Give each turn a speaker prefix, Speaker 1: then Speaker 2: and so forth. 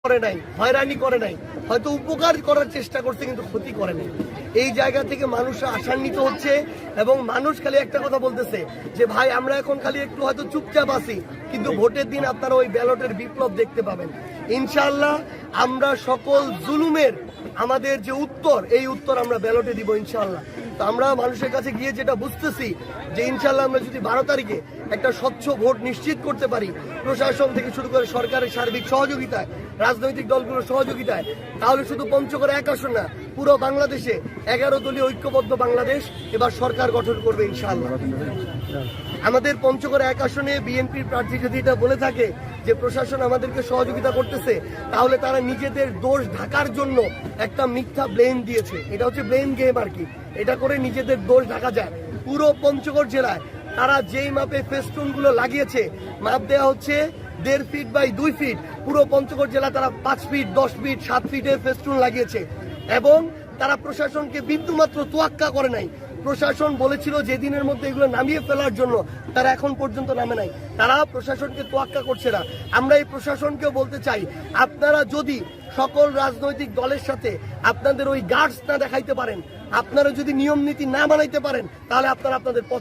Speaker 1: করে নাই, হয়রানি করে নাই, হয়তো উপকার করার চেষ্টা করছে কিন্তু ক্ষতি করে নাই। এই জায়গা থেকে মানুষরা আশান্বিত হচ্ছে এবং মানুষ খালি একটা কথা বলতেছে যে ভাই আমরা এখন খালি একটু হয়তো চুপচাপ আছি, কিন্তু ভোটের দিন আপনারা ওই ব্যালটের বিপ্লব দেখতে পাবেন ইনশাআল্লাহ। আমরা সকল জুলুমের আমাদের যে উত্তর, এই উত্তর আমরা ব্যালটে দিব ইনশাআল্লাহ। তো আমরা মানুষের কাছে গিয়ে যেটা বুঝতেছি যে ইনশাআল্লাহ আমরা যদি 12 তারিখে একটা স্বচ্ছ ভোট নিশ্চিত করতে পারি, প্রশাসন থেকে শুরু করে সরকারের সার্বিক সহযোগিতায়, রাজনৈতিক দলগুলোর সহযোগিতায়, তাহলে শুধু পঞ্চগড়ে এক আসন না, পুরো বাংলাদেশে 11 দলীয় ঐক্যবদ্ধ বাংলাদেশ এবার সরকার গঠন করবে ইনশাআল্লাহ। আমাদের পঞ্চগড়ে এক আসনে বিএনপির প্রার্থী যদি এটা বলে থাকে যে প্রশাসন আমাদেরকে সহযোগিতা করতেছে, তাহলে তারা নিজেদের দোষ ঢাকার জন্য একটা মিথ্যা ব্লেম দিয়েছে। এটা হচ্ছে ব্লেম গেম আর কি, এটা করে নিজেদের দোষ ঢাকা যায়। পুরো পঞ্চগড় জেলায় তারা যেই মাপে ফেস্টুন গুলো লাগিয়েছে, মাপ দেওয়া হচ্ছে 1.5 ফিট বাই 2 ফিট, পুরো পঞ্চগড় জেলা তারা 5 ফিট, 10 ফিট, 7 ফিটের ফেস্টুন লাগিয়েছে এবং তারা প্রশাসনকে বিন্দুমাত্র তোয়াক্কা করে নাই। প্রশাসন বলেছিল যেদিনের মধ্যে এগুলো নামিয়ে ফেলার জন্য, তারা এখন পর্যন্ত নামে নাই। তারা প্রশাসনকে তোয়াক্কা করছে না। আমরা এই প্রশাসনকেও বলতে চাই, আপনারা যদি সকল রাজনৈতিক দলের সাথে আপনাদের ওই গার্ডস না দেখাইতে পারেন, আপনারা যদি নিয়ম নীতি না বানাইতে পারেন, তাহলে আপনারা আপনাদের